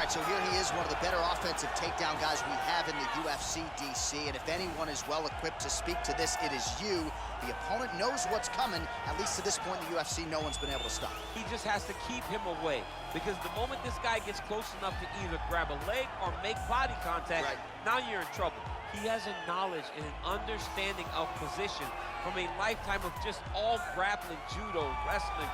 right, so here he is, one of the better offensive takedown guys we have in the UFC, DC. And if anyone is well-equipped to speak to this, it is you. The opponent knows what's coming. At least to this point in the UFC, no one's been able to stop. He just has to keep him away, because the moment this guy gets close enough to either grab a leg or make body contact, now you're in trouble. He has a knowledge and an understanding of position from a lifetime of just all grappling, judo, wrestling,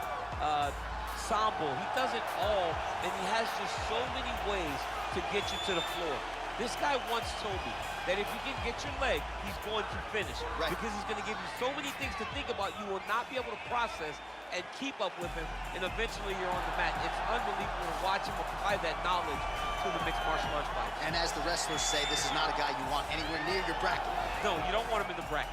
sambo. He does it all, and he has just so many ways to get you to the floor. This guy once told me that if you can get your leg, he's going to finish. Because he's going to give you so many things to think about, you will not be able to process and keep up with him, and eventually you're on the mat. It's unbelievable to watch him apply that knowledge to the mixed martial arts fight. And as the wrestlers say, this is not a guy you want anywhere near your bracket. No, you don't want him in the bracket.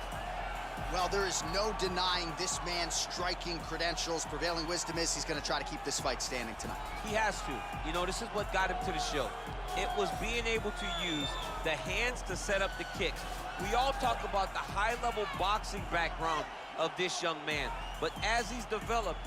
Well, there is no denying this man's striking credentials. Prevailing wisdom is he's going to try to keep this fight standing tonight. He has to. You know, this is what got him to the show. It was being able to use the hands to set up the kicks. We all talk about the high-level boxing background of this young man. But as he's developed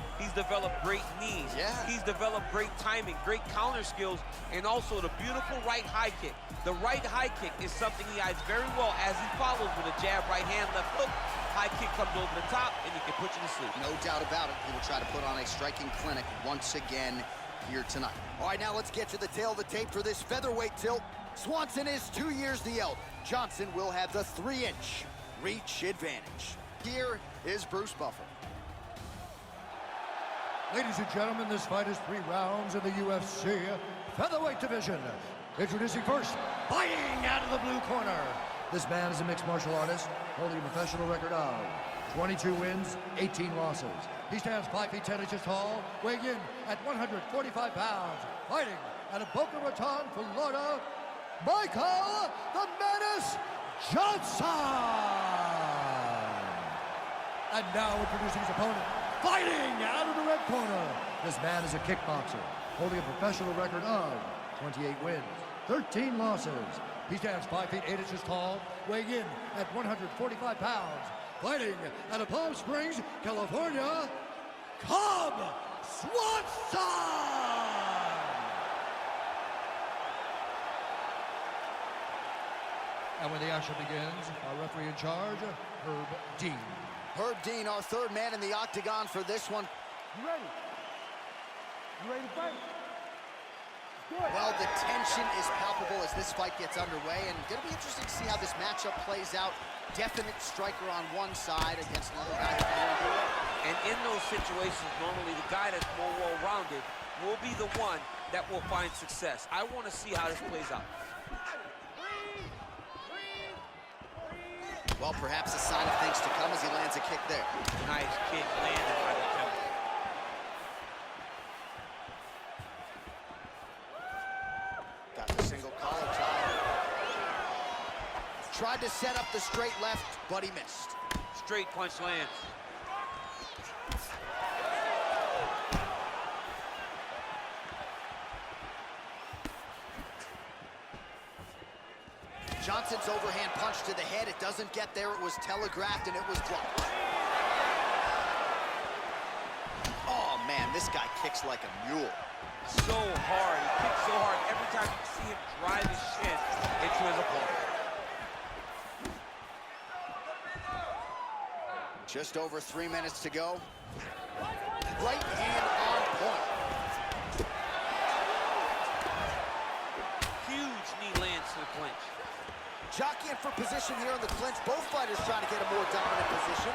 great knees. He's developed great timing, great counter skills, and also the beautiful right high kick. The right high kick is something he hides very well as he follows with a jab, right hand, left hook. High kick comes over the top, and he can put you to sleep. No doubt about it. He will try to put on a striking clinic once again here tonight. All right, now let's get to the tail of the tape for this featherweight tilt. Swanson is 2 years the elder. Johnson will have the 3-inch reach advantage. Here is Bruce Buffer. Ladies and gentlemen, this fight is 3 rounds in the UFC featherweight division. Introducing first, fighting out of the blue corner. This man is a mixed martial artist, holding a professional record of 22 wins, 18 losses. He stands 5 feet 10 inches tall, weighing in at 145 pounds, fighting out of Boca Raton, Florida, Michael the Menace Johnson. And now introducing his opponent, fighting out of the red corner. This man is a kickboxer, holding a professional record of 28 wins, 13 losses. He stands 5 feet 8 inches tall, weighing in at 145 pounds, fighting out of Palm Springs, California, Cub Swanson! And when the action begins, our referee in charge, Herb Dean. Herb Dean, our third man in the octagon for this one. You ready? You ready to fight? Well, the tension is palpable as this fight gets underway, and it's going to be interesting to see how this matchup plays out. Definite striker on one side against another guy. And in those situations, normally the guy that's more well-rounded will be the one that will find success. I want to see how this plays out. Well, perhaps a sign of things to come as he lands a kick there. Nice kick landed by the jump. Got the single collar tie. Tried to set up the straight left, but he missed. Straight punch lands. Johnson's overhand punch to the head. It doesn't get there. It was telegraphed, and it was blocked. Oh, man, this guy kicks like a mule. So hard. He kicks so hard. Every time you see him drive his shin into his opponent. Just over 3 minutes to go. Right hand on point. Huge knee lands to the clinch. Jockeying for position here in the clinch. Both fighters trying to get a more dominant position.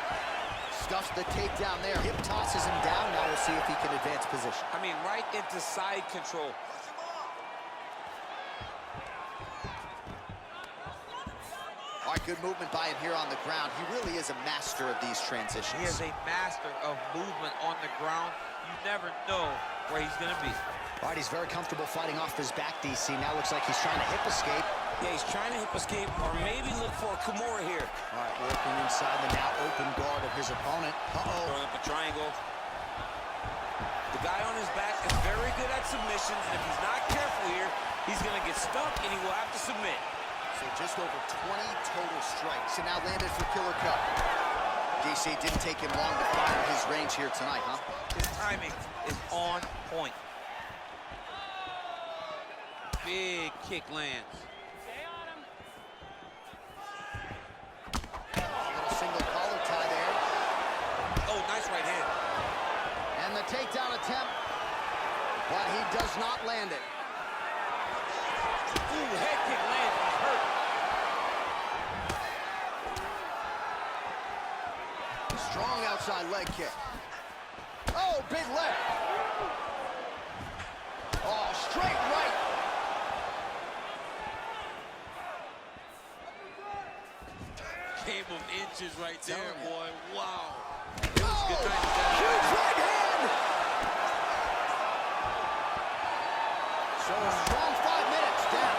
Stuffs the takedown there. Hip tosses him down. Now we'll see if he can advance position. I mean, right into side control. All right, good movement by him here on the ground. He really is a master of these transitions. He is a master of movement on the ground. You never know where he's going to be. All right, he's very comfortable fighting off his back, DC. Now looks like he's trying to hip escape. Yeah, he's trying to hip escape or maybe look for a Kimura here. All right, working inside the now open guard of his opponent. Throwing up a triangle. The guy on his back is very good at submissions, and if he's not careful here, he's going to get stuck and he will have to submit. So just over 20 total strikes, and now landed for Killer Cup. DC, didn't take him long to find his range here tonight, huh? His timing is on point. Big kick lands. A little single collar tie there. Oh, nice right hand. And the takedown attempt, but he does not land it. Ooh, head kick lands. He's hurt. Strong outside leg kick. Oh, big left. Oh, straight right. Game of inches right there, Telling you. boy. Wow. Oh, Good night. huge right hand. So a strong 5 minutes down.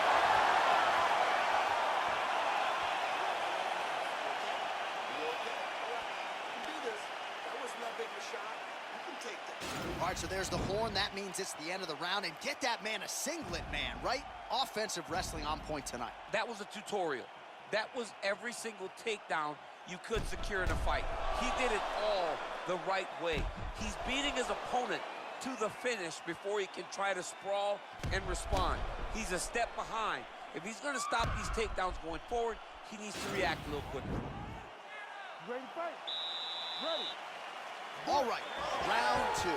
All right, so there's the horn. That means it's the end of the round. And get that man a singlet, man, right? Offensive wrestling on point tonight. That was a tutorial. That was every single takedown you could secure in a fight. He did it all the right way. He's beating his opponent to the finish before he can try to sprawl and respond. He's a step behind. If he's going to stop these takedowns going forward, he needs to react a little quicker. Ready to fight? Ready. All right, round 2.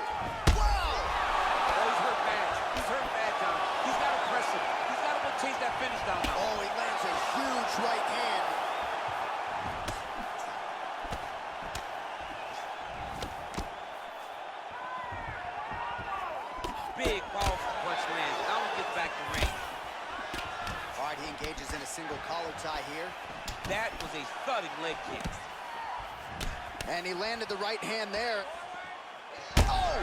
Wow! Oh, he's hurt bad. He's hurt bad, John. He's got to press him. He's got to go chase that finish down now. Oh, he lands a huge right hand. Big, powerful punch lands. Now he gets back to range. All right, he engages in a single collar tie here. That was a thudding leg kick. And he landed the right hand there. Oh!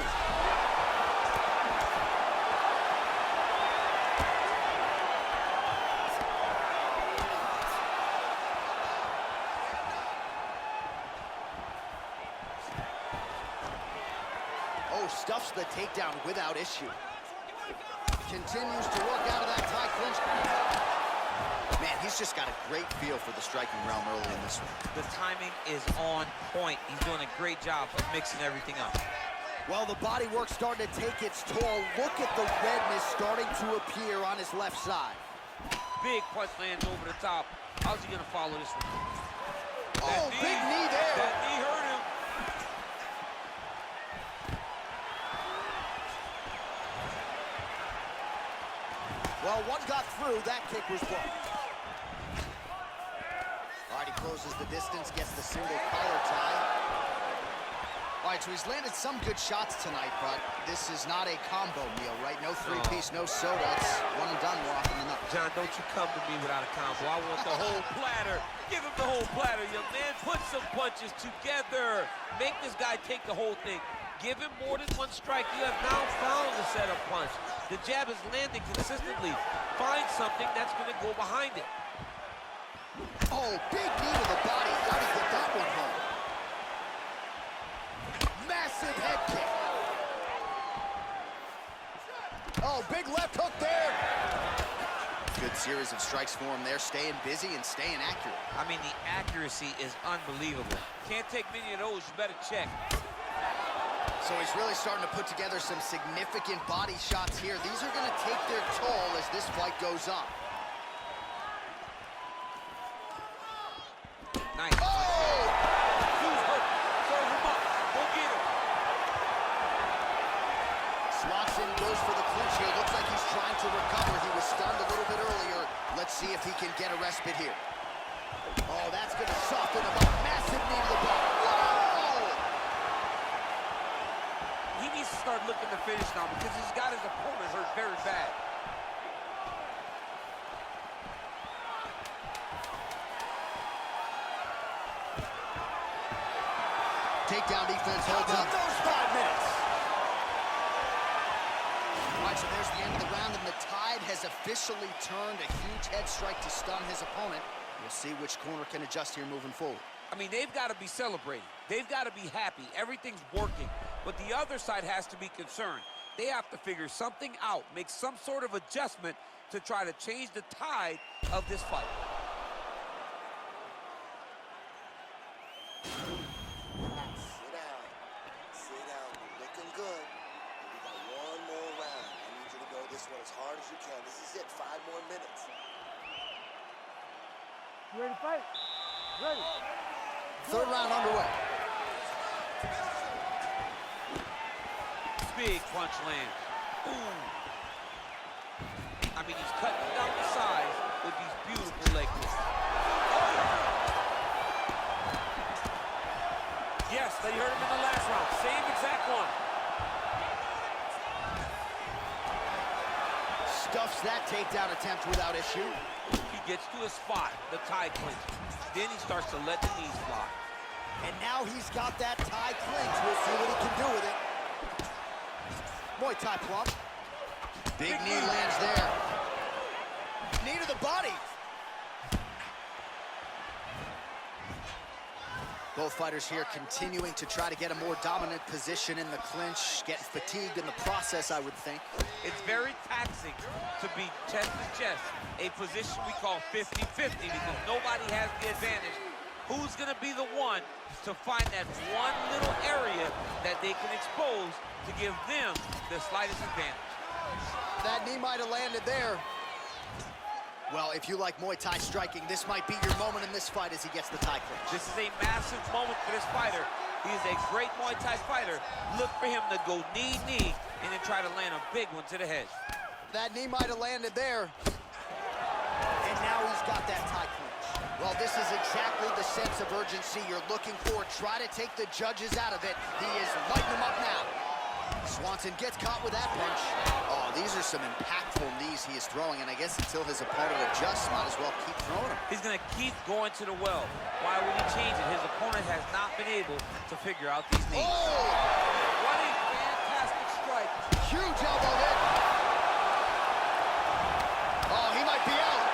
Oh, stuffs the takedown without issue. Continues to work out of that tie clinch. Man, he's just got a great feel for the striking realm early in this one. The timing is on point. He's doing a great job of mixing everything up. Well, the body work's starting to take its toll. Look at the redness starting to appear on his left side. Big punch lands over the top. How's he gonna follow this one? Oh, big knee there. That knee hurt him. Well, one got through. That kick was blocked. All right, he closes the distance, gets the single collar tie. All right, so he's landed some good shots tonight, but this is not a combo meal, right? No three-piece, no soda. It's one and done more often than not. John, don't you come to me without a combo. I want the whole platter. Give him the whole platter, young man. Put some punches together. Make this guy take the whole thing. Give him more than one strike. You have now found the setup punch. The jab is landing consistently. Find something that's going to go behind it. Oh, big knee to the body. Got to get that one home. Massive head kick. Oh, big left hook there. Good series of strikes for him there, staying busy and staying accurate. I mean, the accuracy is unbelievable. Can't take many of those. You better check. So he's really starting to put together some significant body shots here. These are going to take their toll as this fight goes on. Nice. Oh! Who's hurt? Serve him up. Go get him. Swanson goes for the clinch here. Looks like he's trying to recover. He was stunned a little bit earlier. Let's see if he can get a respite here. Oh, that's going to soften him up. Massive knee to the body. Whoa! He needs to start looking to finish now because he's got his opponent hurt very bad. Takedown defense holds up those 5 minutes. All right, so there's the end of the round, and the tide has officially turned. A huge head strike to stun his opponent. We'll see which corner can adjust here moving forward. I mean, they've got to be celebrating. They've got to be happy. Everything's working. But the other side has to be concerned. They have to figure something out, make some sort of adjustment to try to change the tide of this fight. Sit down. Sit down. You're looking good. We got one more round. I need you to go this one as hard as you can. This is it. 5 more minutes. You ready to fight? Ready. Third round underway. Big punch lands. Ooh. I mean, he's cutting down the size with these beautiful leg kicks. Yes, they hurt him in the last round. Same exact one. Stuffs that takedown attempt without issue. He gets to a spot, the tie clinch. Then he starts to let the knees fly. And now he's got that tie clinch. We'll see what he can do with it. Muay Thai plump. Big knee lands there. Knee to the body. Both fighters here continuing to try to get a more dominant position in the clinch, getting fatigued in the process, I would think. It's very taxing to be chest to chest, a position we call 50-50 because nobody has the advantage. Who's gonna be the one to find that one little area that they can expose to give them the slightest advantage? That knee might have landed there. Well, if you like Muay Thai striking, this might be your moment in this fight as he gets the tie clinch. This is a massive moment for this fighter. He is a great Muay Thai fighter. Look for him to go knee, and then try to land a big one to the head. That knee might have landed there. And now he's got that tie clinch. Well, this is exactly the sense of urgency you're looking for. Try to take the judges out of it. He is lighting them up now. Swanson gets caught with that punch. Oh, these are some impactful knees he is throwing, and I guess until his opponent adjusts, might as well keep throwing them. He's gonna keep going to the well. Why would he change it? His opponent has not been able to figure out these knees. Oh! What a fantastic strike. Huge elbow hit. Oh, he might be out.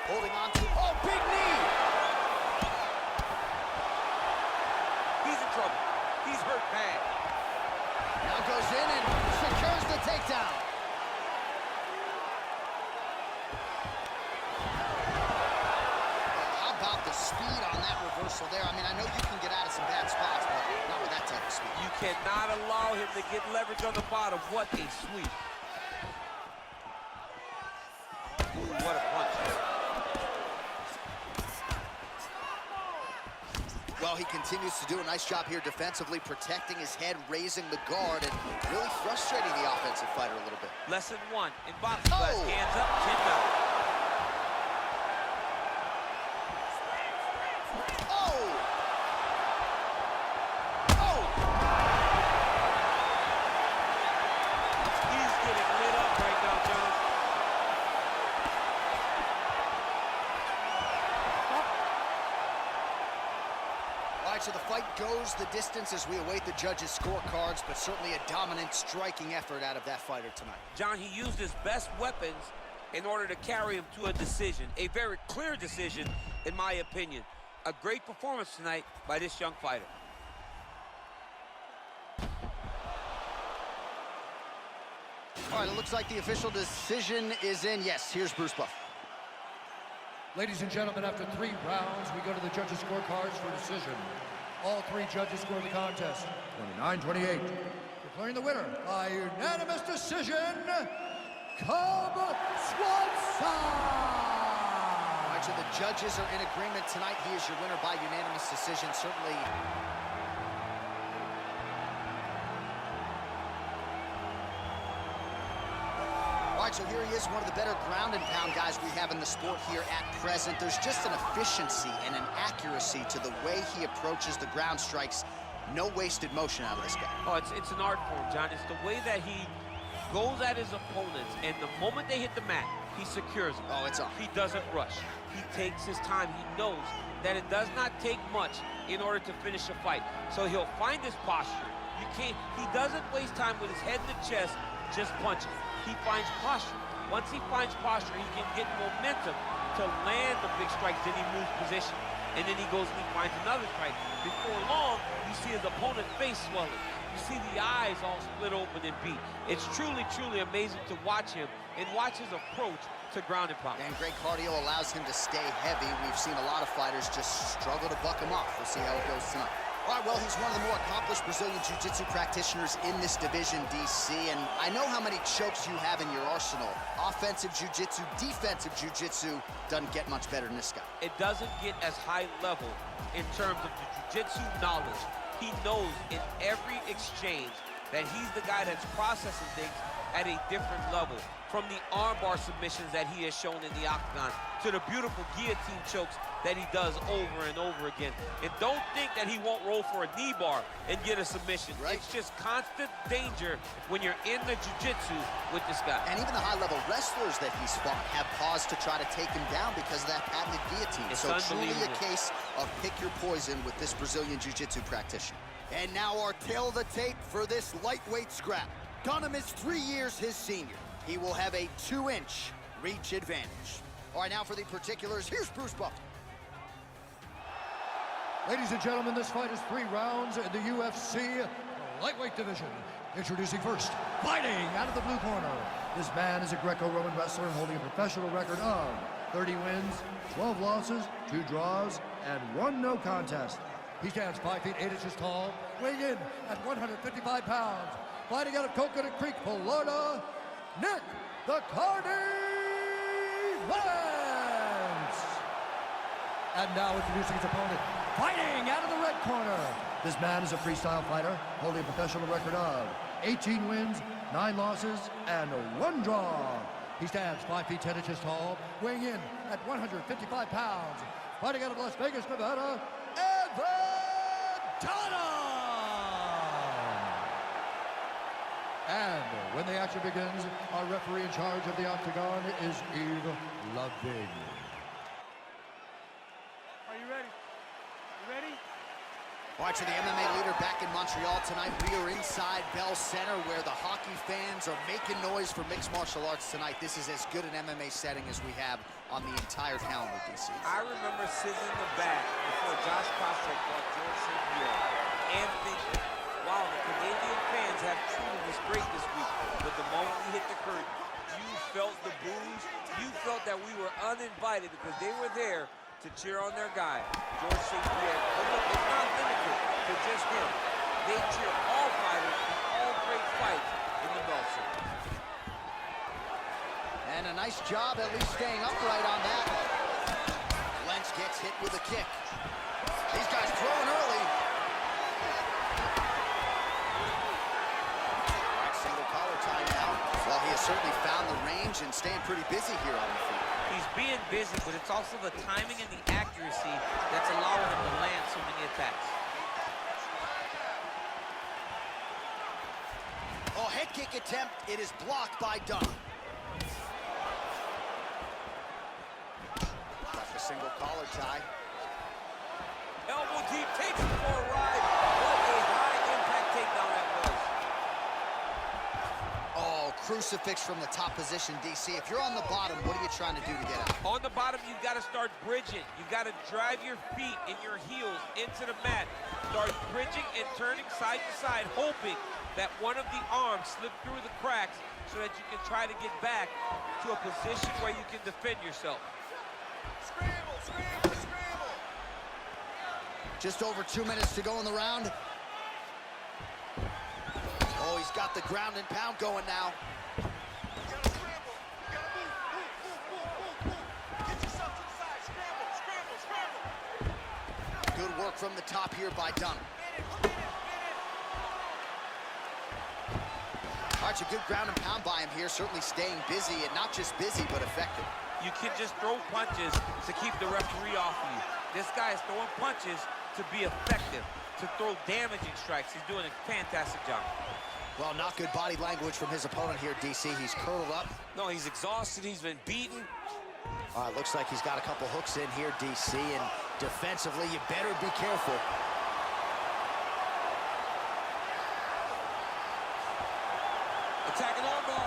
Holding on to, oh, big knee. He's in trouble. He's hurt bad. Now goes in and secures the takedown. How about the speed on that reversal there? I mean, I know you can get out of some bad spots, but not with that type of speed. You cannot allow him to get leverage on the bottom. What a sweep. Ooh, what a punch. Well, he continues to do a nice job here defensively, protecting his head, raising the guard, and really frustrating the offensive fighter a little bit. Lesson 1 in boxing class, Oh! hands up, chin down. Oh! Oh! He's getting lit up right now, John. All right, so the fight goes the distance as we await the judges' scorecards, but certainly a dominant striking effort out of that fighter tonight. John, he used his best weapons in order to carry him to a decision, a very clear decision, in my opinion. A great performance tonight by this young fighter. All right, it looks like the official decision is in. Yes, here's Bruce Buff. Ladies and gentlemen, after 3 rounds, we go to the judges' scorecards for decision. All 3 judges scored the contest, 29-28. Declaring the winner by unanimous decision, Cub Swanson! All right, so the judges are in agreement tonight. He is your winner by unanimous decision. Certainly. All right, so here he is, one of the better ground and pound guys we have in the sport here at present. There's just an efficiency and an accuracy to the way he approaches the ground strikes. No wasted motion out of this guy. Oh, it's an art form, John. It's the way that he goes at his opponents, and the moment they hit the mat, he secures them. Oh, it's on. He doesn't rush. He takes his time. He knows that it does not take much in order to finish a fight. So he'll find his posture. He doesn't waste time with his head in the chest just punching. He finds posture. Once he finds posture, he can get momentum to land the big strikes. Then he moves position, and then he goes and he finds another strike. Before long, you see his opponent's face swelling. You see the eyes all split open and beat. It's truly, truly amazing to watch him and watch his approach to ground and pound. And great cardio allows him to stay heavy. We've seen a lot of fighters just struggle to buck him off. We'll see how it goes tonight. All right, well, he's one of the more accomplished Brazilian Jiu-Jitsu practitioners in this division, DC, and I know how many chokes you have in your arsenal. Offensive Jiu-Jitsu, defensive Jiu-Jitsu, doesn't get much better than this guy. It doesn't get as high level in terms of the Jiu-Jitsu knowledge. He knows in every exchange that he's the guy that's processing things at a different level. From the armbar submissions that he has shown in the octagon to the beautiful guillotine chokes that he does over and over again. And don't think that he won't roll for a knee bar and get a submission. Right. It's just constant danger when you're in the jiu-jitsu with this guy. And even the high-level wrestlers that he's fought have paused to try to take him down because of that patented guillotine. It's so truly a unbelievable. case of pick your poison with this Brazilian Jiu-Jitsu practitioner. And now our tail of the tape for this lightweight scrap. Dunham is 3 years his senior. He will have a 2-inch reach advantage. All right, now for the particulars, here's Bruce Buffer. Ladies and gentlemen, this fight is 3 rounds in the UFC lightweight division. Introducing first, fighting out of the blue corner. This man is a Greco-Roman wrestler holding a professional record of 30 wins, 12 losses, 2 draws, and 1 no contest. He stands 5 feet 8 inches tall, weighing in at 155 pounds. Fighting out of Coconut Creek, Florida, Nick the Cardi Vance. And now introducing his opponent, fighting out of the red corner. This man is a freestyle fighter, holding a professional record of 18 wins, 9 losses, and 1 draw. He stands 5 feet 10 inches tall, weighing in at 155 pounds. Fighting out of Las Vegas, Nevada, Dunham. And when the action begins, our referee in charge of the octagon is Yves Lavigne. Are you ready? You ready? Watching the MMA leader back in Montreal tonight. We are inside Bell Center where the hockey fans are making noise for mixed martial arts tonight. This is as good an MMA setting as we have on the entire calendar, DC. I remember sitting in the back before Josh Koscheck fought George St. Pierre and thinking, wow, the Canadian fans have treated us great this week. But the moment we hit the curtain, you felt the boos. You felt that we were uninvited because they were there to cheer on their guy, George St. Pierre. But look, it's not limited to just him. They cheer all fighters in all great fights in the Bell Center. And a nice job at least staying upright on that. Lynch gets hit with a kick. These guys throwing early. All right, single collar tie now. Well, he has certainly found the range and staying pretty busy here on the feet. He's being busy, but it's also the timing and the accuracy that's allowing him to land so many attacks. Oh, head kick attempt. It is blocked by Dunham. Got the single collar tie. Elbow deep, takes him for a ride. What a high-impact takedown that was. Oh, crucifix from the top position, DC. If you're on the bottom, what are you trying to do to get out? On the bottom, you've got to start bridging. You've got to drive your feet and your heels into the mat. Start bridging and turning side to side, hoping that one of the arms slip through the cracks so that you can try to get back to a position where you can defend yourself. Scramble, scramble, scramble. Just over 2 minutes to go in the round. Oh, he's got the ground and pound going now. You gotta scramble. You gotta move. Get yourself to the side. Scramble, scramble, scramble. Good work from the top here by Dunham. All right, so good ground and pound by him here, certainly staying busy, and not just busy, but effective. You can just throw punches to keep the referee off of you. This guy is throwing punches to be effective, to throw damaging strikes. He's doing a fantastic job. Well, not good body language from his opponent here, DC. He's curled up. No, he's exhausted. He's been beaten. All right, looks like he's got a couple hooks in here, DC, and defensively, you better be careful. Attacking armbar.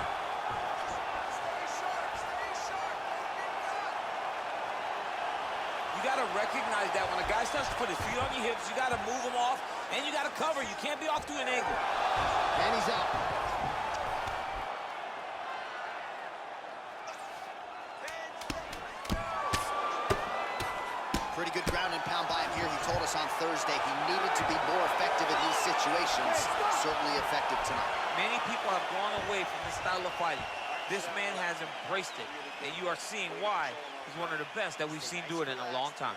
Stay sharp, stay sharp. You got to recognize that when a guy starts to put his feet on your hips, you got to move him off, and you got to cover. You can't be off to an angle. And he's out. Pretty good ground and pound by him here. He told us on Thursday he needed to be more effective in these situations. Certainly effective tonight. Many people have gone away from this style of fighting. This man has embraced it, and you are seeing why he's one of the best that we've seen do it in a long time.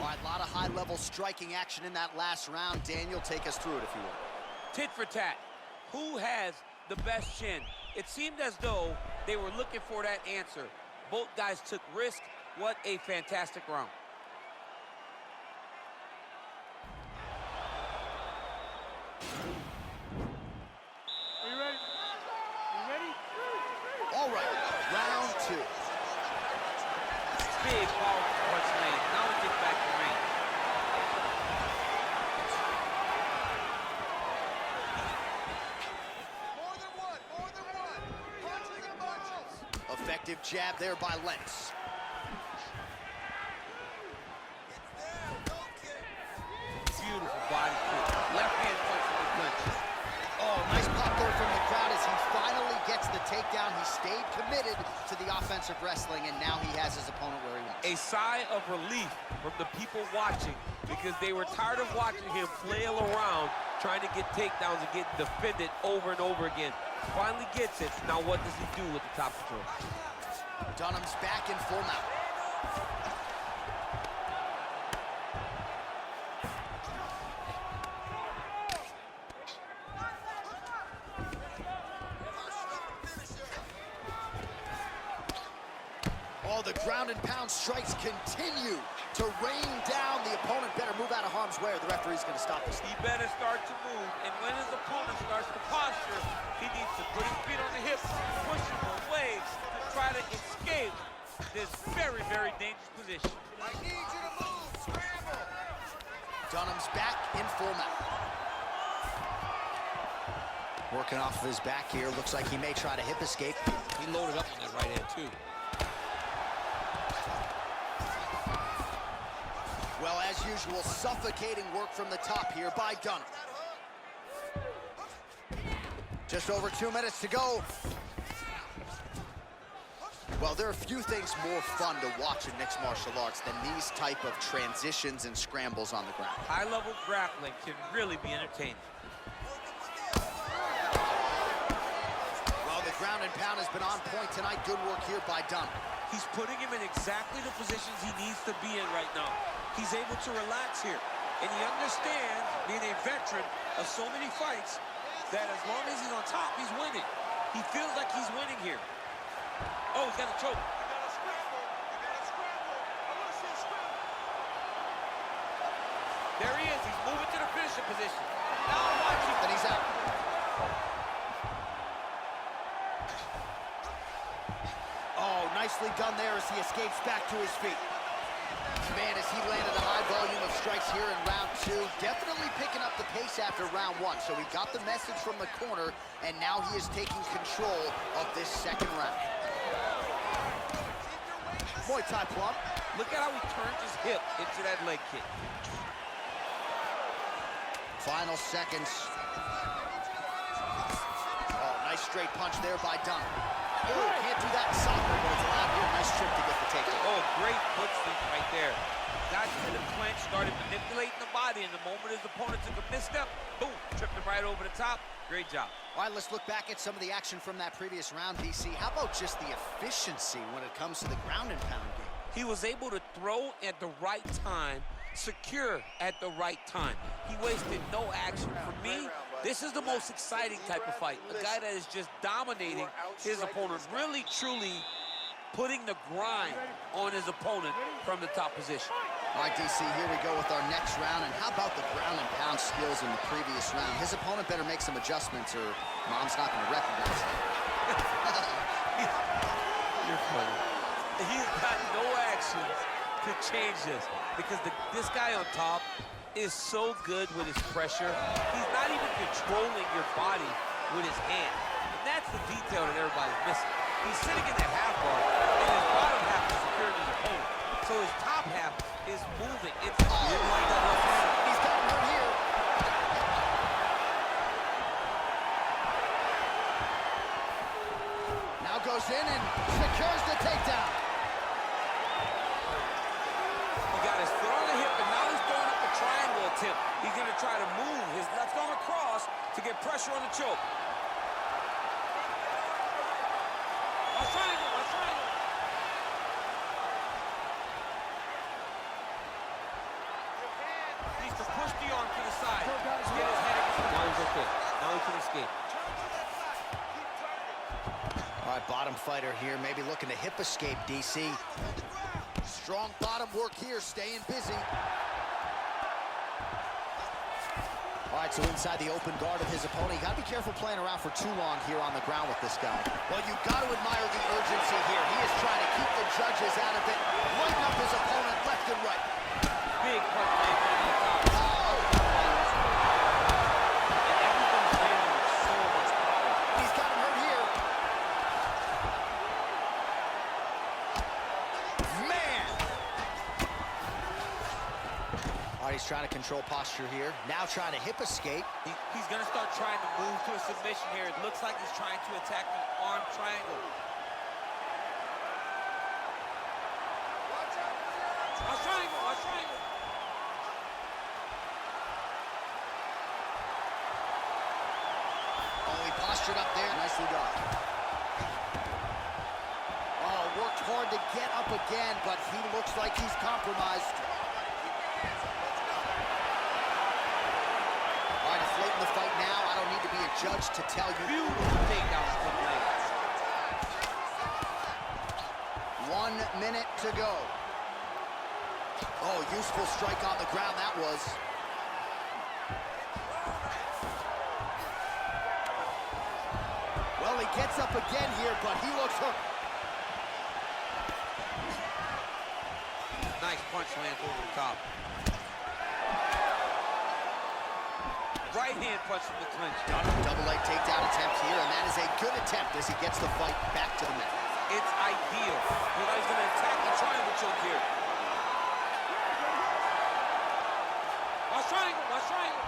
All right, a lot of high-level striking action in that last round. Daniel, take us through it if you will. Tit for tat. Who has the best chin? It seemed as though they were looking for that answer. Both guys took risk. What a fantastic round. Are you ready? Are you ready? All right, round 2. Big, powerful punch land. Now we get back to range. More than one. Punches and bunches. Effective jab there by Lentz. It's there, no kick. Beautiful body kick. Left hand punch from the clinch. Oh, nice pop there from the crowd as he finally gets the takedown. He stayed committed to the offensive wrestling, and now he has his opponent where he wants. A sigh of relief from the people watching because they were tired of watching him flail around trying to get takedowns and get defended over and over again. Finally gets it. Now what does he do with the top control? Dunham's back in full mount. Oh, the ground and pound strikes continue to rain down. The opponent better move out of harm's way or the referee's going to stop this. He better start to move, and when his opponent starts to posture, he needs to put his feet on the hips, push him away to try to escape this very, very dangerous position. I need you to move. Scramble. Dunham's back in full mount. Working off of his back here. Looks like he may try to hip escape. He loaded up on that right hand, too. Well, as usual, suffocating work from the top here by Dunham. Just over 2 minutes to go. Well, there are few things more fun to watch in mixed martial arts than these type of transitions and scrambles on the ground. High-level grappling can really be entertaining. Well, the ground and pound has been on point tonight. Good work here by Dunham. He's putting him in exactly the positions he needs to be in right now. He's able to relax here. And he understands, being a veteran of so many fights, that as long as he's on top, he's winning. He feels like he's winning here. Oh, he's got a choke. You gotta scramble. I want to see a scramble. There he is. He's moving to the finishing position. Now watch him. And he's out. Oh, nicely done there as he escapes back to his feet. Man, as he landed a high volume of strikes here in round 2, definitely picking up the pace after round 1. So he got the message from the corner, and now he is taking control of this second round. Muay Thai plum. Look at how he turns his hip into that leg kick. Final seconds. Oh, nice straight punch there by Dunham. Oh, can't do that in soccer, but it's allowed here. Nice trip to get the takedown. Oh, great foot sweep right there. Got to the clinch, started manipulating the body, and the moment his opponent took a misstep, boom, tripped him right over the top. Great job. All right, let's look back at some of the action from that previous round, DC. How about just the efficiency when it comes to the ground and pound game? He was able to throw at the right time, secure at the right time. He wasted no action. For me, this is the most exciting type of fight. A guy that is just dominating his opponent, really, truly putting the grind on his opponent from the top position. All right, DC, here we go with our next round. And how about the ground and pound skills in the previous round? His opponent better make some adjustments or Mom's not going to recognize him. You're funny. He's got no actions to change this because this guy on top is so good with his pressure. He's not even controlling your body with his hand. And that's the detail that everybody's missing. He's sitting in that half guard, and his bottom half is securing his opponent. So his top half is moving. It's like that left hand. He's got him right here. Now goes in and secures the takedown. hip. He's going to try to move his left arm across to get pressure on the choke. Watch triangle, watch triangle. Needs to push the arm to the side. Get his head against the Now he's okay. Now he can escape. All right, bottom fighter here, maybe looking to hip escape, DC. Strong bottom work here, staying busy. All right, so inside the open guard of his opponent. You gotta be careful playing around for too long here on the ground with this guy. Well, you gotta admire the urgency here. He is trying to keep the judges out of it, lighten up his opponent left and right. Big punch lands on the top. And everything's landing with so much power. He's got him hurt here. Man! All right, he's trying to control posture here. Now trying to hip escape. He's going to start trying to move to a submission here. It looks like he's trying to attack the arm triangle. Watch triangle, watch triangle. Oh, he postured up there. Nicely done. Oh, worked hard to get up again, but he looks like he's compromised. All right, inflating the fight now. I don't need to be a judge to tell you. Beautiful takedown from Leg. 1 minute to go. Oh, useful strike on the ground that was. Well, he gets up again here, but he looks hooked. Nice punch lands over the top. Right hand punch from the clinch. Double leg takedown attempt here, and that is a good attempt as he gets the fight back to the mat. It's ideal. You know, he's going to attack the triangle choke here. Watch triangle, watch triangle.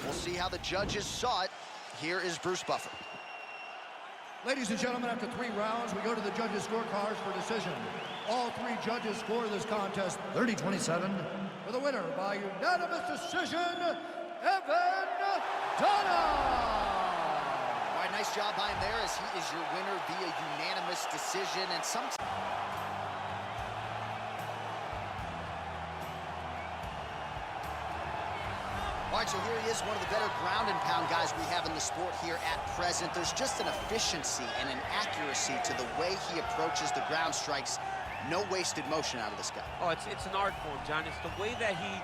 We'll see how the judges saw it. Here is Bruce Buffer. Ladies and gentlemen, after 3 rounds, we go to the judges' scorecards for decision. All 3 judges score this contest 30-27 for the winner by unanimous decision, Evan Donna. All right, nice job by him there as he is your winner via unanimous decision. And sometimes... All right, so here he is, one of the better ground and pound guys we have in the sport here at present. There's just an efficiency and an accuracy to the way he approaches the ground strikes. No wasted motion out of this guy. Oh, it's an art form, John. It's the way that he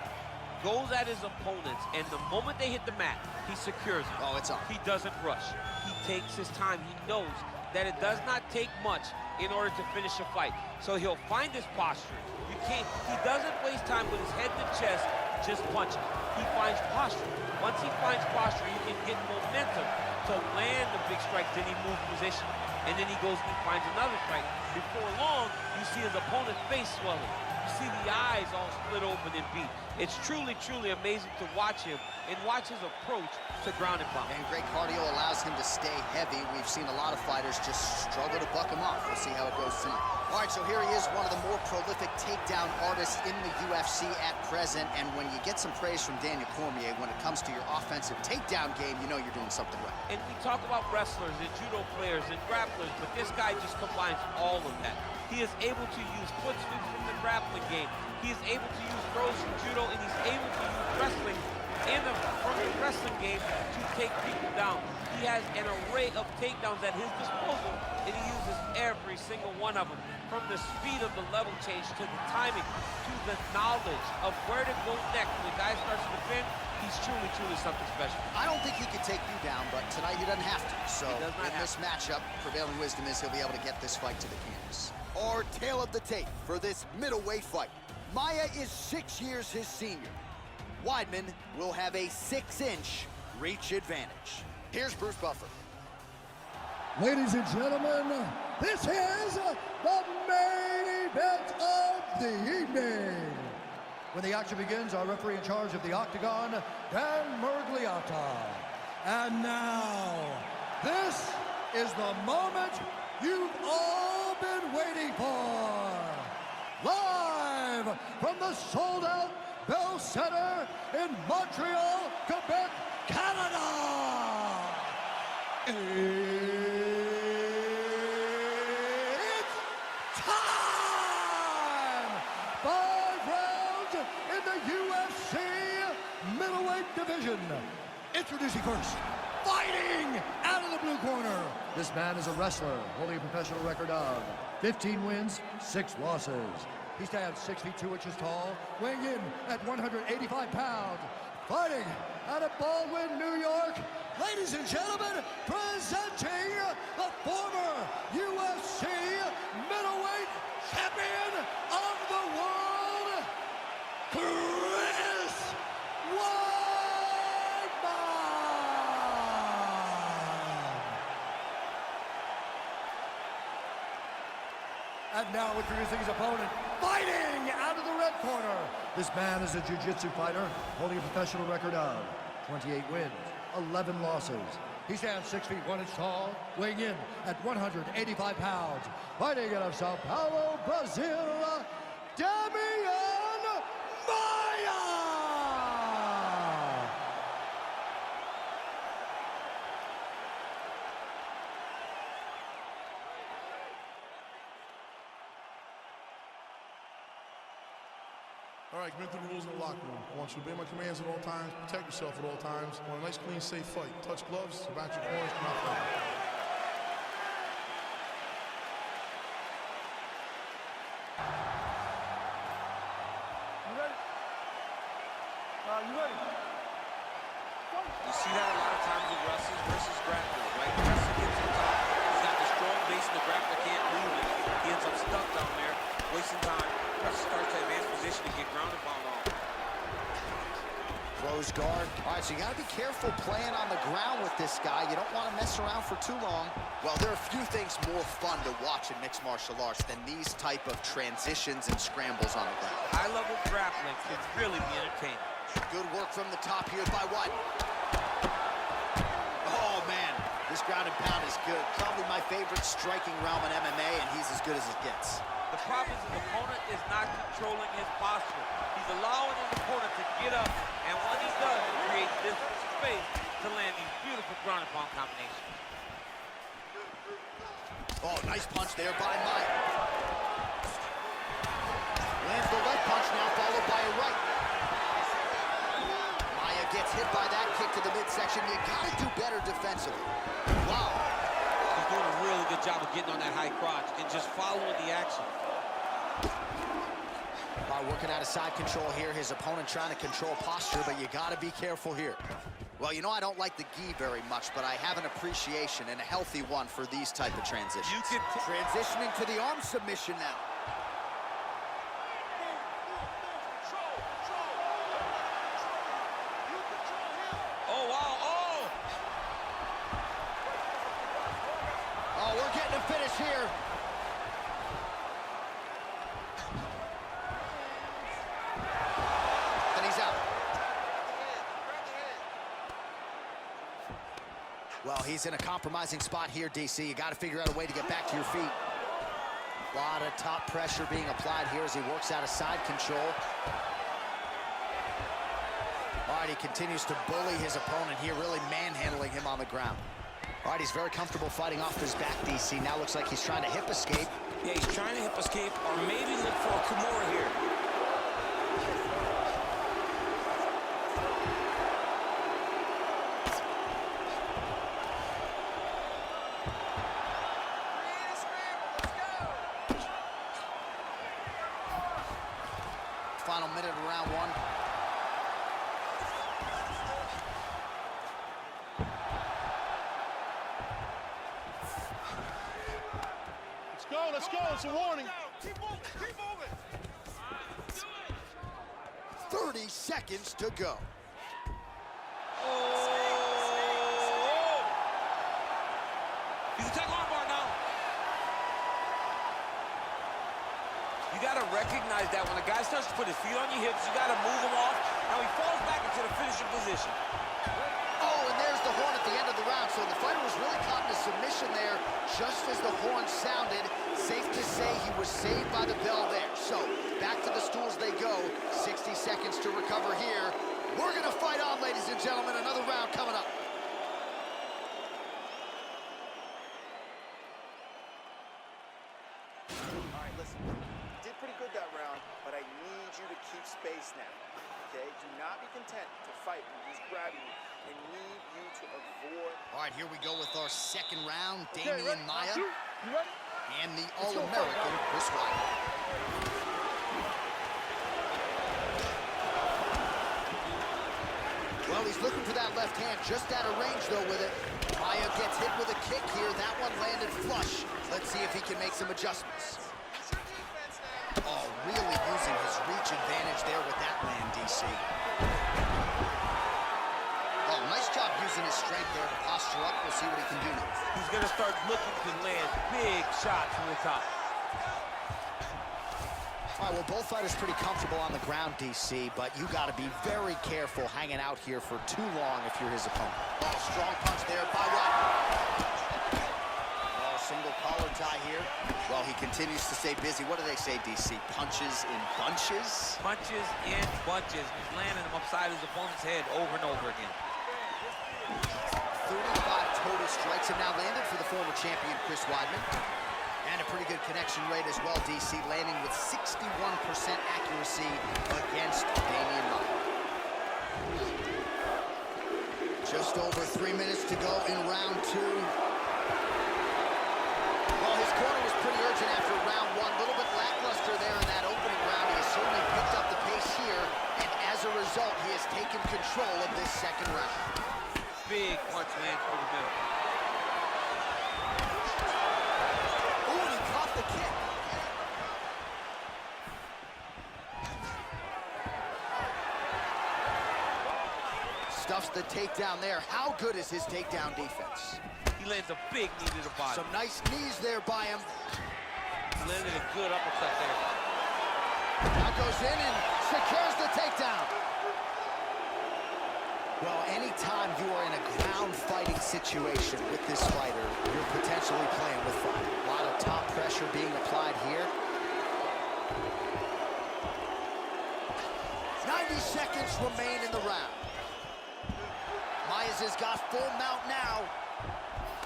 goes at his opponents, and the moment they hit the mat, he secures it. Oh, it's on. He doesn't rush. He takes his time. He knows that it does not take much in order to finish a fight. So he'll find his posture. He doesn't waste time with his head to chest just punching. He finds posture. Once he finds posture, he can get momentum to land the big strike, then he moves position. And then he goes and he finds another strike. Before long, you see his opponent's face swelling. You see the eyes all split open and beat. It's truly, truly amazing to watch him and watch his approach to ground and pound. And great cardio allows him to stay heavy. We've seen a lot of fighters just struggle to buck him off. We'll see how it goes tonight. All right, so here he is, one of the more prolific takedown artists in the UFC at present. And when you get some praise from Daniel Cormier, when it comes to your offensive takedown game, you know you're doing something right. And we talk about wrestlers and judo players and grapplers, but this guy just combines all of that. He is able to use foot sweeps from the grappling game. He is able to use throws from judo, and he's able to use wrestling from the wrestling game to take people down. He has an array of takedowns at his disposal, and he uses every single one of them. From the speed of the level change, to the timing, to the knowledge of where to go next. When the guy starts to defend, he's truly, truly something special. I don't think he could take you down, but tonight he doesn't have to. So in this matchup, prevailing wisdom is he'll be able to get this fight to the canvas. Our tale of the tape for this middleweight fight. Maia is 6 years his senior. Weidman will have a 6-inch reach advantage. Here's Bruce Buffer. Ladies and gentlemen, this is the main event of the evening. When the action begins, our referee in charge of the Octagon, Dan Mergliata. And now, this is the moment you've all been waiting for. Live from the sold-out Bell Center in Montreal, Quebec, Canada. It's time! 5 rounds in the UFC middleweight division. Introducing first, fighting out of the blue corner. This man is a wrestler holding a professional record of 15 wins, 6 losses. He stands 6 feet 2 inches tall, weighing in at 185 pounds. Fighting out of Baldwin, New York, ladies and gentlemen, presenting the former UFC middleweight champion of the world, Chris Weidman. And now introducing his opponent, fighting out of the red corner. This man is a jiu-jitsu fighter holding a professional record of 28 wins, 11 losses. He stands 6 feet 1 inch tall, weighing in at 185 pounds. Fighting out of Sao Paulo, Brazil, Damian Maia! All right, commit to the rules in the locker room. I want you to obey my commands at all times, protect yourself at all times. I want a nice, clean, safe fight. Touch gloves, back your corners, come out fighting. You ready? You ready? You see that a lot of times with wrestlers versus grapplers, right? The wrestler gets on top. He's got the strong base and the grappler can't move it. He ends up stuck down there, wasting time. Wrestler starts to advance position to get ground and pound on. Close guard. All right, so you got to be careful playing on the ground with this guy. You don't want to mess around for too long. Well, there are a few things more fun to watch in mixed martial arts than these type of transitions and scrambles on the ground. High-level grappling can really be entertaining. Good work from the top here by White. Oh, man. This ground and pound is good. Probably my favorite striking realm in MMA, and he's as good as it gets. The problem is his opponent is not controlling his posture. He's allowing his opponent to get up, and when he does, it creates this space to land these beautiful ground and pound combinations. Oh, nice punch there by Maya. Lands the left punch now, followed by a right. Maya gets hit by that kick to the midsection. You gotta do better defensively. Wow. He's doing a really good job of getting on that high crotch and just following the action. Working out of side control here. His opponent trying to control posture, but you got to be careful here. Well, you know, I don't like the gi very much, but I have an appreciation and a healthy one for these type of transitions. You can transitioning to the arm submission now. Oh, wow, oh! Oh, we're getting a finish here. Well, he's in a compromising spot here, DC. You got to figure out a way to get back to your feet. A lot of top pressure being applied here as he works out of side control. All right, he continues to bully his opponent here, really manhandling him on the ground. All right, he's very comfortable fighting off his back, DC. Now looks like he's trying to hip escape. Yeah, he's trying to hip escape or maybe look for a Kimura here. Final minute of round one. Let's go, it's a warning. Keep moving, keep moving. 30 seconds to go. He's attacking armbar now. You got to recognize that when a guy starts to put his feet on your hips, you got to move him off. Now he falls back into the finishing position. Oh, and there's the horn at the end of the round. So the fighter was really caught in a submission there just as the horn sounded. Safe to say he was saved by the bell there. So back to the stools they go. 60 seconds to recover here. We're going to fight on, ladies and gentlemen. Another round coming up. All right, listen. You did pretty good that round, but I need you to keep space now. Okay? Do not be content to fight when he's grabbing you. I need you to avoid. All right, here we go with our second round. Okay, Damian ready? Maia You ready? and the All-American Chris Weidman. Well, he's looking for that left hand, just out of range, though, with it. Maia gets hit with a kick here. That one landed flush. Let's see if he can make some adjustments. Use your defense now. Oh, really using his reach advantage there with that land, DC. Oh, nice job using his strength there to posture up. We'll see what he can do now. He's going to start looking to land big shots from the top. All right, well, both fighters pretty comfortable on the ground, DC, but you got to be very careful hanging out here for too long if you're his opponent. Oh, strong punch there by Weidman. Oh, single collar tie here. Well, he continues to stay busy. What do they say, DC? Punches in bunches? Punches in bunches. He's landing them upside his opponent's head over and over again. 35 total strikes have now landed for the former champion, Chris Weidman. And a pretty good connection rate as well, DC, landing with 61% accuracy against Damian Maia. Just over 3 minutes to go in round two. Well, his corner was pretty urgent after round one. A little bit lackluster there in that opening round. He has certainly picked up the pace here, and as a result, he has taken control of this second round. Big punch lands through the middle. Oh, and he caught the kick. Stuffs the takedown there. How good is his takedown defense? He lands a big knee to the body. Some nice knees there by him. He landed a good uppercut there. Now goes in and secures the takedown. Well, anytime you are in a ground fighting situation with this fighter, you're potentially playing with fire. A lot of top pressure being applied here. 90 seconds remain in the round. Maia's has got full mount now.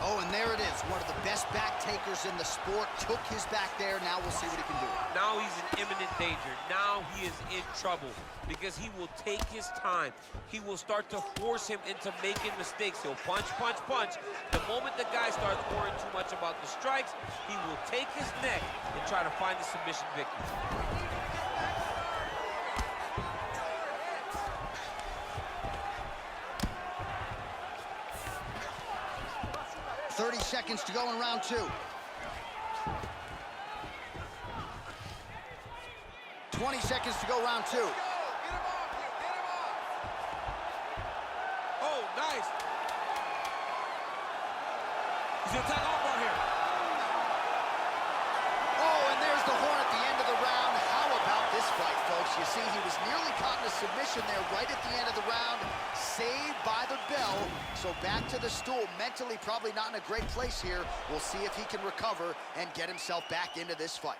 Oh, and there it is. One of the best back takers in the sport. Took his back there. Now we'll see what he can do. Now he's in imminent danger. Now he is in trouble because he will take his time. He will start to force him into making mistakes. He'll punch, punch, punch. The moment the guy starts worrying too much about the strikes, he will take his neck and try to find the submission victory. 30 seconds to go in round two. 20 seconds to go round two. Get him off you. Get him off. Oh, nice. He's going to attack armbar here. Oh, and there's the horn at the end of the round. How about this fight, folks? You see, he was nearly caught in a submission there right at the end of the round. Saved by the bell. So back to the stool. Mentally probably not in a great place here. We'll see if he can recover and get himself back into this fight.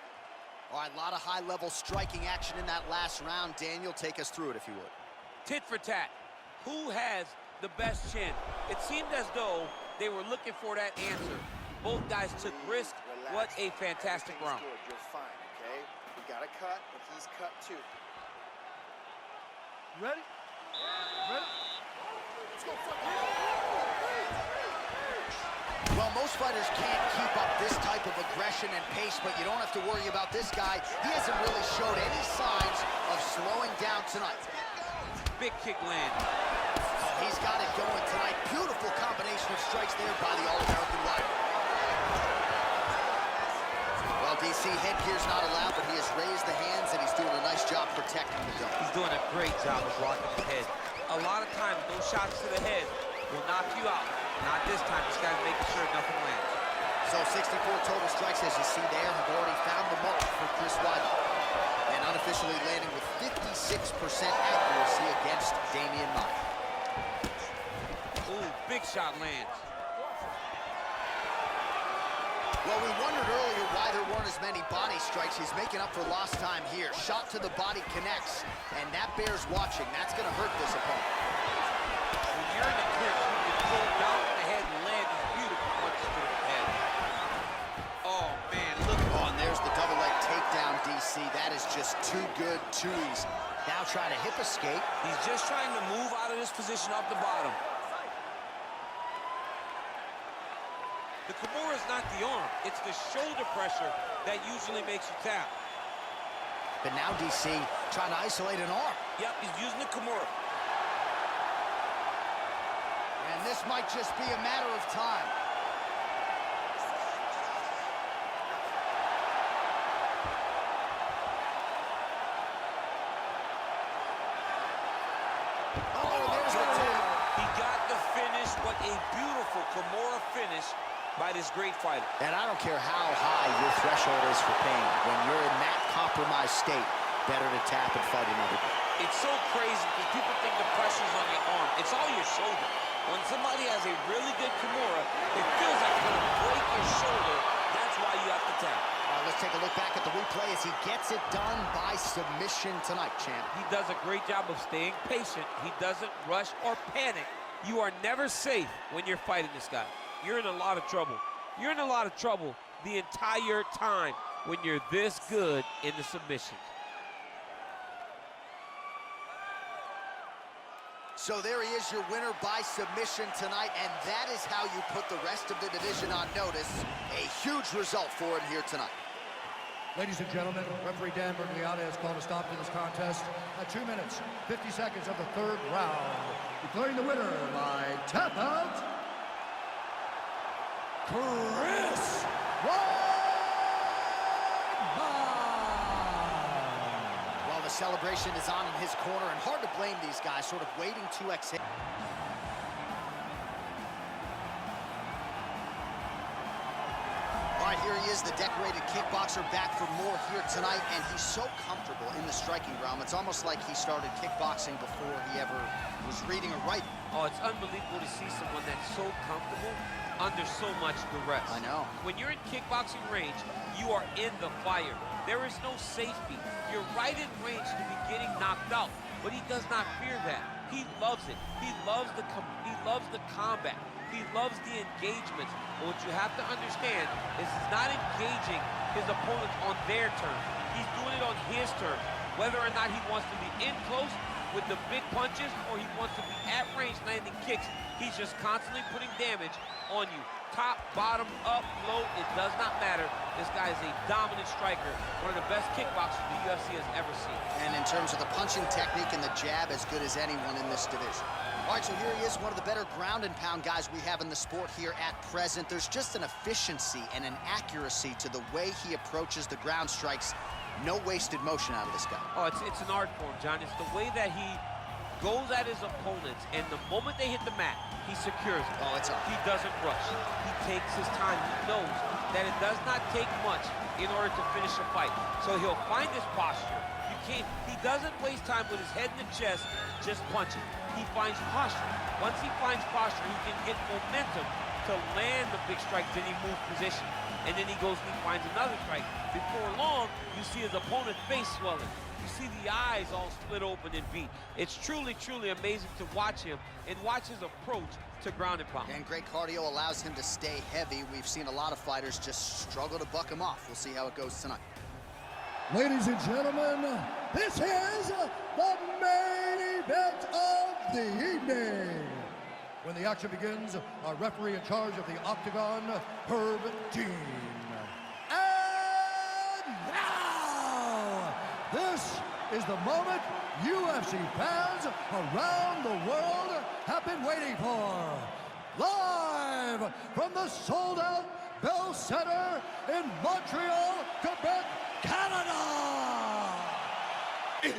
All right, a lot of high-level striking action in that last round. Daniel, take us through it if you would. Tit for tat. Who has the best chin? It seemed as though they were looking for that answer. Both guys took risk. What a fantastic round. Good. You're fine, okay? We got a cut, but he's cut too. Ready? Ready? Well, most fighters can't keep up this type of aggression and pace, but you don't have to worry about this guy. He hasn't really showed any signs of slowing down tonight. Big kick land. Oh, he's got it going tonight. Beautiful combination of strikes there by the All-American Weidman. Well, DC, headgear's not allowed, but he has raised the hands, and he's doing a nice job protecting the dome. He's doing a great job of blocking the head. A lot of times, those shots to the head will knock you out. Not this time. This guy's making sure nothing lands. So 64 total strikes, as you see there, have already found the mark for Chris Weidman. And unofficially landing with 56% accuracy against Damian Maya. Ooh, big shot lands. Well, we wondered earlier why there weren't as many body strikes. He's making up for lost time here. Shot to the body connects, and that bears watching. That's going to hurt this opponent. When you're in the clinch, you can pull down the head and land these beautiful punches to the head. Oh, man, look. Oh, and there's the double leg takedown, DC. That is just too good, too easy. Now trying to hip escape. He's just trying to move out of this position off the bottom. The Kimura is not the arm. It's the shoulder pressure that usually makes you tap. But now DC trying to isolate an arm. Yep, he's using the Kimura. And this might just be a matter of time. Oh, there's the tap. He got the finish, but a beautiful Kimura finish by this great fighter. And I don't care how high your threshold is for pain. When you're in that compromised state, better to tap and fight another day. It's so crazy because people think the pressure's on your arm. It's all your shoulder. When somebody has a really good Kimura, it feels like it's going to break your shoulder. That's why you have to tap. Let's take a look back at the replay as he gets it done by submission tonight, champ. He does a great job of staying patient. He doesn't rush or panic. You are never safe when you're fighting this guy. You're in a lot of trouble. You're in a lot of trouble the entire time when you're this good in the submissions. So there he is, your winner by submission tonight, and that is how you put the rest of the division on notice. A huge result for him here tonight. Ladies and gentlemen, referee Dan Bergliata has called a stop to this contest at 2 minutes, 50 seconds of the third round, declaring the winner by tap out, Chris Weidman. Well, the celebration is on in his corner, and hard to blame these guys, sort of waiting to exhale. All right, here he is, the decorated kickboxer, back for more here tonight, and he's so comfortable in the striking realm. It's almost like he started kickboxing before he ever was reading or writing. Oh, it's unbelievable to see someone that's so comfortable under so much duress. I know. When you're in kickboxing range, you are in the fire. There is no safety. You're right in range to be getting knocked out, but he does not fear that. He loves it. He loves the combat. He loves the engagement. But what you have to understand is he's not engaging his opponents on their terms. He's doing it on his terms. Whether or not he wants to be in close with the big punches or he wants to be at range landing kicks, he's just constantly putting damage on you. Top, bottom, up, low, it does not matter. This guy is a dominant striker, one of the best kickboxers the UFC has ever seen. And in terms of the punching technique and the jab, as good as anyone in this division. All right, so here he is, one of the better ground and pound guys we have in the sport here at present. There's just an efficiency and an accuracy to the way he approaches the ground strikes. No wasted motion out of this guy. Oh, it's an art form, John. It's the way that he goes at his opponents, and the moment they hit the mat, he secures it. Oh, it's up. He doesn't rush. He takes his time. He knows that it does not take much in order to finish a fight. So he'll find his posture. He doesn't waste time with his head in the chest just punching. He finds posture. Once he finds posture, he can get momentum to land the big strike, then he moves position. And then he goes and he finds another strike. Before long, you see his opponent's face swelling. You see the eyes all split open and beat. It's truly, truly amazing to watch him and watch his approach to ground and pound. And great cardio allows him to stay heavy. We've seen a lot of fighters just struggle to buck him off. We'll see how it goes tonight. Ladies and gentlemen, this is the main event of the evening. When the action begins, our referee in charge of the Octagon, Herb Dean. And now, this is the moment UFC fans around the world have been waiting for. Live from the sold-out Bell Center in Montreal, Quebec, Canada. It's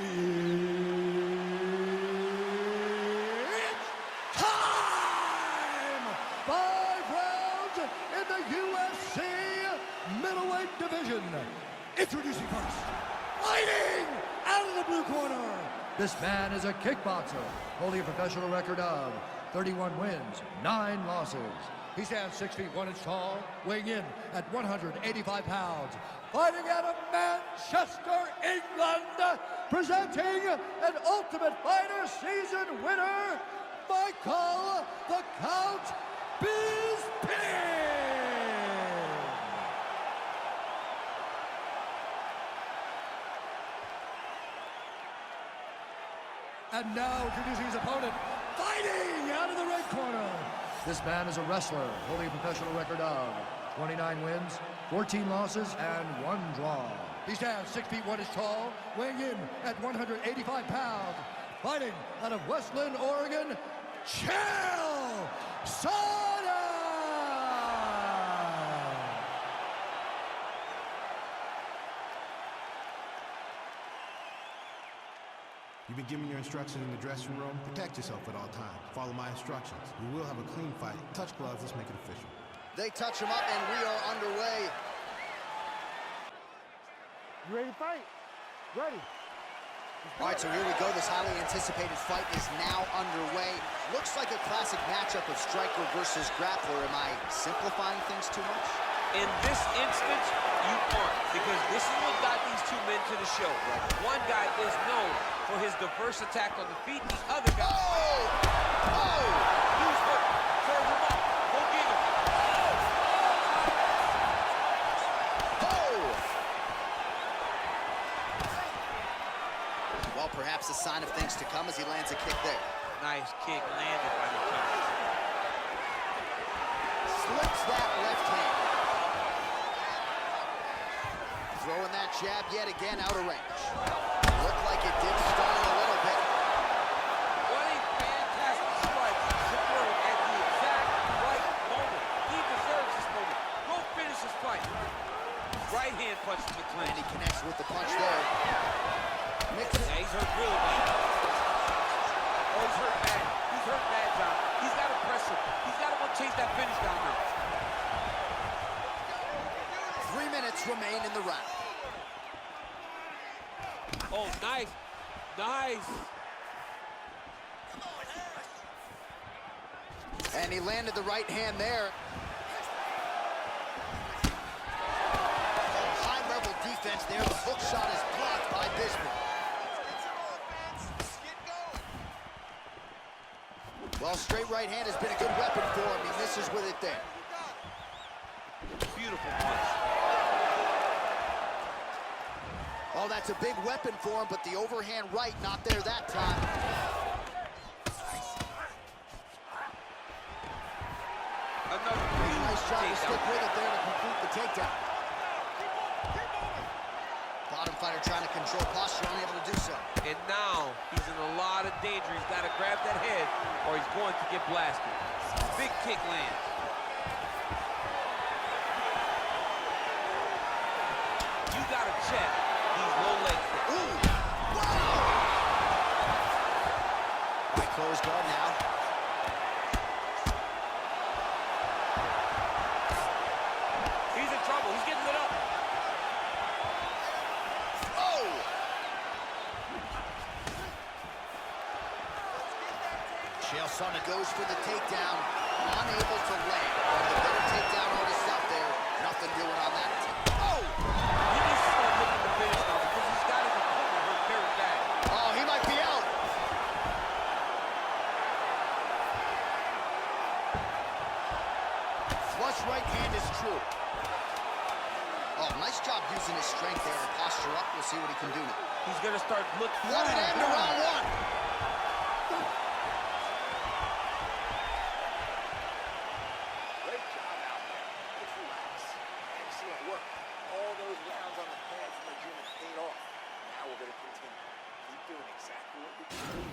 time! 5 rounds in the UFC middleweight division. Introducing first, fighting out of the blue corner. This man is a kickboxer, holding a professional record of 31 wins, 9 losses. He stands 6 feet 1 inch tall, weighing in at 185 pounds. Fighting out of Manchester, England, presenting an Ultimate Fighter season winner, Michael the Count Bisping. And now introducing his opponent, fighting out of the red corner. This man is a wrestler, holding a professional record of 29 wins, 14 losses, and 1 draw. He stands 6 feet 1 inch tall, weighing in at 185 pounds. Fighting out of Westland, Oregon, Chael Sonnen! You've been given your instructions in the dressing room. Protect yourself at all times. Follow my instructions. We will have a clean fight. Touch gloves. Let's make it official. They touch him up, and we are underway. You ready to fight? Ready. All right, so here we go. This highly anticipated fight is now underway. Looks like a classic matchup of striker versus grappler. Am I simplifying things too much? In this instance, you aren't, because this is what got these two men to the show. One guy is known for his diverse attack on the feet. The other guy... Oh! He's hurt. Serve him up. Go get him. Oh! Well, perhaps a sign of things to come as he lands a kick there. Nice kick landed by the Count. Slips that left hand. Throwing that jab yet again out of range. Looked like it did stun a little bit. What a fantastic strike to throw at the exact right moment. He deserves this moment. Go finish his fight. Right hand punch to the clinch. And he connects with the punch there. Yeah, he's hurt really bad. Oh, he's hurt bad. He's hurt bad, John. He's got to press him. He's got to go chase that finish down now. 3 minutes remain in the round. Oh, nice. Nice. And he landed the right hand there. High-level defense there. The hook shot is blocked by Bisping. Well, straight right hand has been a good weapon for him. He misses with it there. Beautiful punch. Oh, that's a big weapon for him, but the overhand right not there that time. Another Nice job to takedown. stick with it there to complete the takedown. Bottom fighter trying to control posture, unable to do so. And now he's in a lot of danger. He's got to grab that head or he's going to get blasted. Big kick lands. You got to check these low leg kicks. Ooh! Wow! Right, close guard now. He's in trouble. He's getting lit up. Oh! Chael Sonnen goes for the takedown, unable to land. One of the better takedown artists out there. Nothing doing on that attempt. Oh! He needs to start looking to finish now because he's got his opponent hurt very bad. Oh, he might be out. Flush right hand is true. Oh, nice job using his strength there to posture up. We'll see what he can do now. He's going to start looking. What an end to round one. Great job out there. Just relax. Excellent work. All those rounds on the pads in the gym have paid off. Now we're going to continue. Keep doing exactly what you're doing.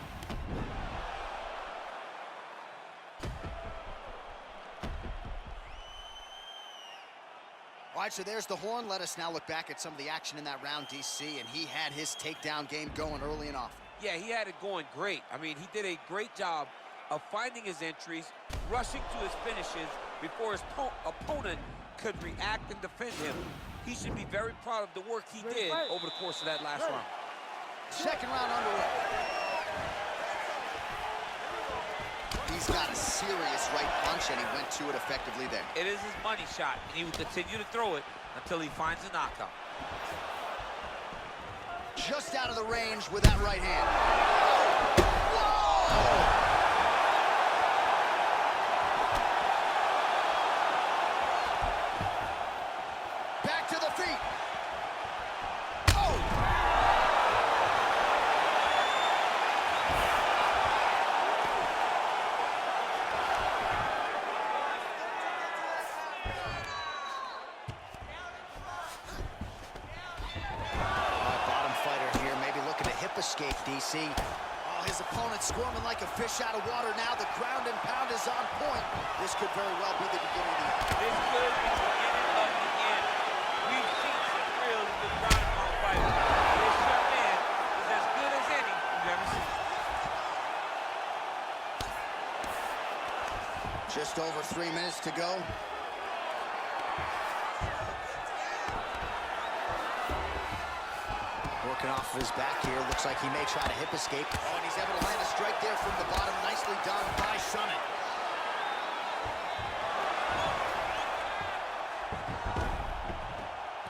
All right, so there's the horn. Let us now look back at some of the action in that round, DC, and he had his takedown game going early and often. Yeah, he had it going great. I mean, he did a great job of finding his entries, rushing to his finishes before his opponent could react and defend him. He should be very proud of the work he did over the course of that last round. Second round underway. He's got a serious right punch, and he went to it effectively there. It is his money shot, and he will continue to throw it until he finds a knockout. Just out of the range with that right hand. Whoa! Back to the feet. Oh! Bottom fighter here, maybe looking to hip escape, DC. Oh, his opponent squirming like a fish out of water now. The ground and pound is on point. This could very well be the beginning of the end. This could be the beginning of the end. We've seen some really good ground and pound fighters. This young man is as good as any you've ever seen. Just over 3 minutes to go. Working off of his back here. Looks like he may try to hip escape. Oh, and he's able to land a strike there from the bottom. Nicely done by Summit.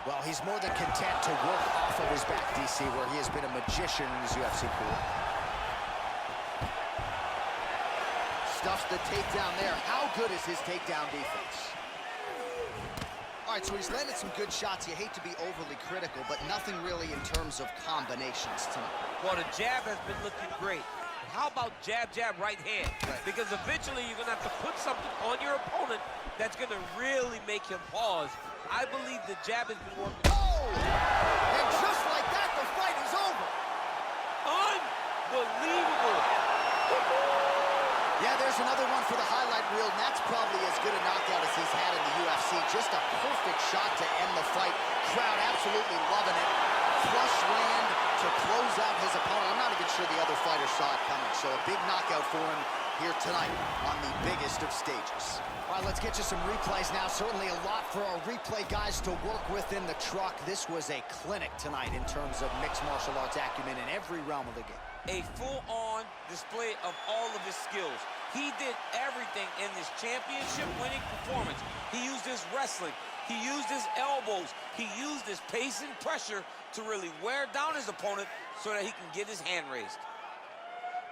Well, he's more than content to work off of his back, DC, where he has been a magician in his UFC career. Stuffs the takedown there. How good is his takedown defense? All right, so he's landed some good shots. You hate to be overly critical, but nothing really in terms of combinations tonight. Well, the jab has been looking great. How about jab, jab, right hand? Right. Because eventually you're going to have to put something on your opponent that's going to really make him pause. I believe the jab has been working. Oh! And just like that, the fight is over. Unbelievable. Yeah, there's another one for the highlight reel, and that's probably as good a knockout as he's had in the UFC. Just a perfect shot to end the fight. Crowd absolutely loving it. Flush land to close out his opponent. I'm not even sure the other fighter saw it coming, so a big knockout for him here tonight on the biggest of stages. All right, let's get you some replays now. Certainly a lot for our replay guys to work with in the truck. This was a clinic tonight in terms of mixed martial arts acumen in every realm of the game. A full-on display of all of his skills. He did everything in this championship-winning performance. He used his wrestling. He used his elbows. He used his pace and pressure to really wear down his opponent so that he can get his hand raised.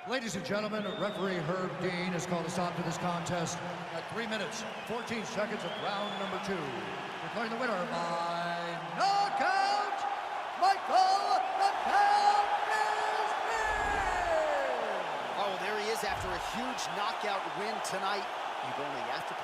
Ladies and gentlemen, referee Herb Dean has called a stop to this contest at 3 minutes, 14 seconds of round number 2. Declaring the winner by knockout, Michael the Pound Bisping! Oh, there he is after a huge knockout win tonight. You've only have to